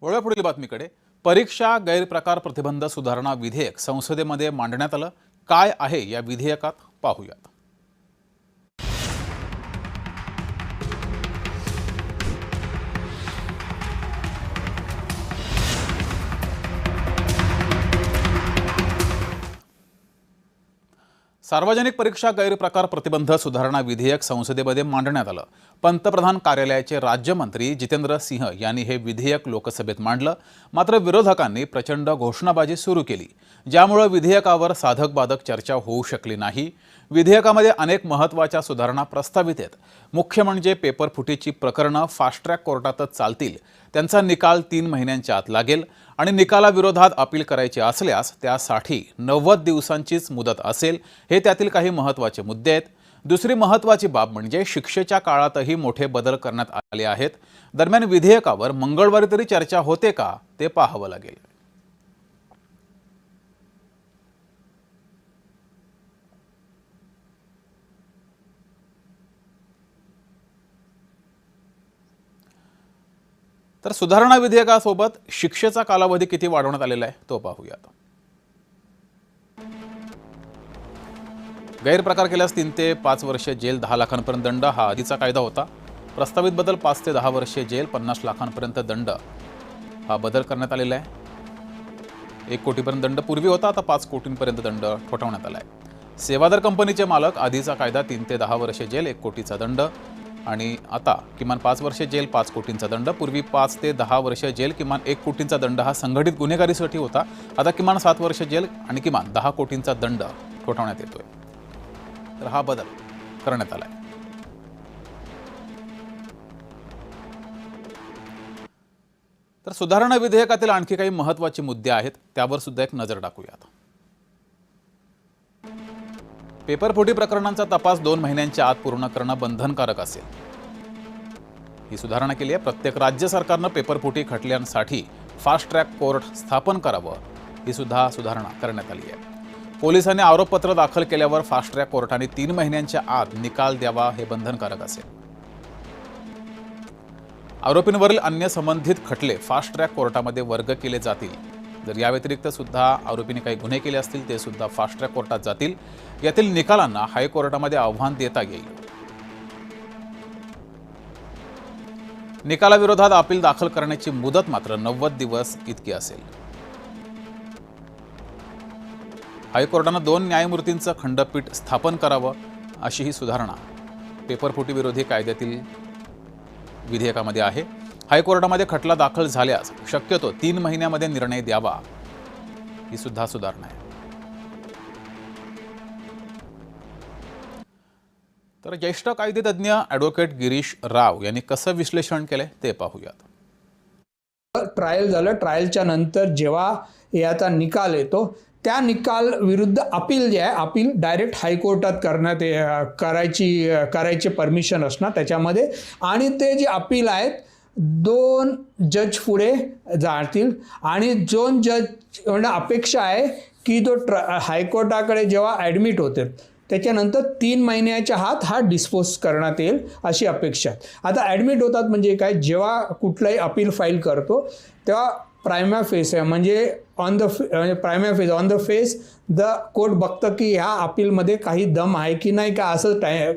वळूया पुढील बातमीकडे। परीक्षा गैरप्रकार प्रतिबंध सुधारणा विधेयक संसदेमध्ये मांडण्यात आलं। काय आहे या विधेयकात पाहूयात। सार्वजनिक परीक्षा गैरप्रकार प्रतिबंध सुधारणा विधेयक संसदेमध्ये मांडण्यात आलं। पंतप्रधान कार्यालयाचे राज्यमंत्री जितेंद्र सिंह यांनी हे विधेयक लोकसभेत मांडलं। मात्र विरोधकांनी प्रचंड घोषणाबाजी सुरू केली, ज्यामुळे विधेयकावर साधक बाधक चर्चा होऊ शकली नाही। विधेयकामध्ये अनेक महत्त्वाच्या सुधारणा प्रस्तावित आहेत। मुख्य म्हणजे पेपर फुटीची प्रकरणं फास्ट ट्रॅक कोर्टातच चालतील, त्यांचा निकाल 3 महिन्यांच्या आत लागेल आणि निकालाविरोधात अपील करायचे असल्यास त्यासाठी 90 दिवसांचीच मुदत असेल। हे त्यातील काही महत्त्वाचे मुद्दे आहेत। दुसरी महत्त्वाची बाब म्हणजे शिक्षेच्या काळातही मोठे बदल करण्यात आले आहेत। दरम्यान विधेयकावर मंगळवारी तरी चर्चा होते का ते पाहावं लागेल। तर सुधारणा विधेयकासोबत शिक्षेचा कालावधी किती वाढवण्यात आलेला आहे तो पाहूयात। गैरप्रकार केल्यास 3 ते 5 वर्षे जेल, 10 लाखांपर्यंत दंड हा आधीचा कायदा होता। प्रस्तावित बदल 5 ते 10 वर्षे जेल, 50 लाखांपर्यंत दंड हा बदल करण्यात आलेला आहे। 1 कोटीपर्यंत दंड पूर्वी होता, आता 5 कोटींपर्यंत दंड ठोठावण्यात आला आहे। सेवादार कंपनीचे मालक, आधीचा कायदा 3 ते 10 वर्षे जेल, 1 कोटीचा दंड आणि आता किमान 5 वर्षे जेल, 5 कोटींचा दंड। पूर्वी 5 ते 10 वर्षे जेल, किमान 1 कोटींचा दंड हा संघटित गुन्हेगारीसाठी होता। आता किमान 7 वर्षे जेल आणि किमान 10 कोटींचा दंड ठोठावण्यात येतोय। तर हा बदल करण्यात आलाय। तर सुधारणा विधेयकातील आणखी काही महत्त्वाचे मुद्दे आहेत, त्यावर सुद्धा एक नजर टाकूयात। पेपरफुटी प्रकरणांचा तपास 2 महिन्यांच्या आत पूर्ण करणं बंधनकारक असेल, ही सुधारणा केली आहे। प्रत्येक राज्य सरकारनं पेपरफुटी खटल्यांसाठी फास्ट ट्रॅक कोर्ट स्थापन करावं, ही सुद्धा सुधारणा करण्यात आली आहे। पोलिसांनी आरोपपत्र दाखल केल्यावर फास्ट ट्रॅक कोर्टाने 3 महिन्यांच्या आत निकाल द्यावा, हे बंधनकारक असेल। आरोपींवरील अन्य संबंधित खटले फास्ट ट्रॅक कोर्टामध्ये वर्ग केले जातील। जर या व्यतिरिक्त सुद्धा आरोपींनी काही गुन्हे केले असतील ते सुद्धा फास्ट ट्रॅक कोर्टात जातील। यातील निकालांना हायकोर्टामध्ये आव्हान देता येईल। निकालाविरोधात अपील दाखल करण्याची मुदत मात्र 90 दिवस इतकी असेल। हायकोर्टानं 2 न्यायमूर्तींचं खंडपीठ स्थापन करावं, अशी ही सुधारणा पेपरफुटी विरोधी कायद्यातील विधेयकामध्ये आहे। हायकोर्टामध्ये खटला दाखल झाल्यास शक्यतो 3 महिन्यामध्ये निर्णय द्यावा, ही सुद्धा सुधारणा आहे। तर ज्येष्ठ कायदेतज्ञ ॲडव्होकेट गिरीश राव यांनी कसं विश्लेषण केलंय ते पाहूयात। ट्रायल झालं, ट्रायलच्या नंतर जेव्हा याचा निकाल येतो, त्या निकाल विरुद्ध अपील जे आहे, अपील डायरेक्ट हायकोर्टात करायची परमिशन असणार त्याच्यामध्ये। आणि ते जे अपील आहेत 2 जज पुढे जातील आणि 2 जज म्हणजे अपेक्षा आहे की तो हायकोर्टाकडे जेव्हा ॲडमिट होते त्याच्यानंतर 3 महिन्याच्या आत हा डिस्पोज करण्यात येईल, अशी अपेक्षा आहे। आता ॲडमिट होतात म्हणजे काय, जेव्हा कुठलाही अपील फाईल करतो तेव्हा प्रायमा फेस आहे, म्हणजे on the face the court बघतं की ह्या अपीलमध्ये काही दम आहे की नाही, का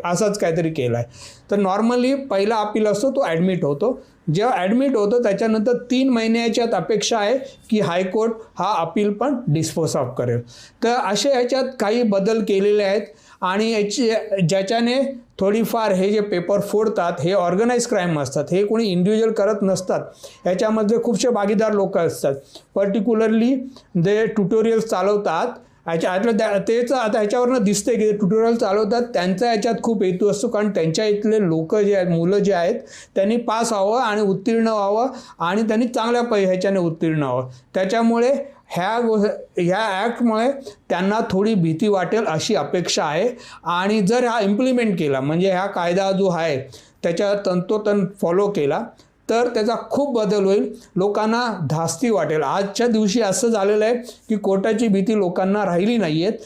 असंच काहीतरी केलं आहे। तर नॉर्मली पहिला अपील असतो तो ॲडमिट होतो। जेव्हा ॲडमिट होतो त्याच्यानंतर 3 महिन्याच्यात अपेक्षा आहे की हायकोर्ट हा अपील पण डिस्पोज ऑफ करेल। तर असे ह्याच्यात काही बदल केलेले आहेत आणि ज्याच्याने थोडीफार हे जे पेपर फोडतात हे ऑर्गनाइज क्राईम असतात, हे कोणी इंडिव्हिज्युअल करत नसतात, ह्याच्यामध्ये खूपशे भागीदार लोक असतात। पर्टिक्युलरली जे ट्युटोरियल्स चालवतात तेच आता ह्याच्यावरनं दिसतंय की ट्युटोरियल चालवतात त्यांचा ह्याच्यात खूप हेतू असतो, कारण त्यांच्या इथले लोक जे आहेत, मुलं जे आहेत, त्यांनी पास व्हावं आणि उत्तीर्ण व्हावं आणि त्यांनी चांगल्या ह्याच्याने उत्तीर्ण व्हावं। त्याच्यामुळे ह्या ॲक्टमुळे त्यांना थोडी भीती वाटेल अशी अपेक्षा आहे। आणि जर हा इम्प्लिमेंट केला, म्हणजे हा कायदा जो आहे त्याच्या तंतोतंत फॉलो केला तर त्याचा खूप बदल होईल, लोकांना धास्ती वाटेल। आजच्या दिवशी असं झालेलं आहे की कोर्टाची भीती लोकांना राहिली नाही आहे।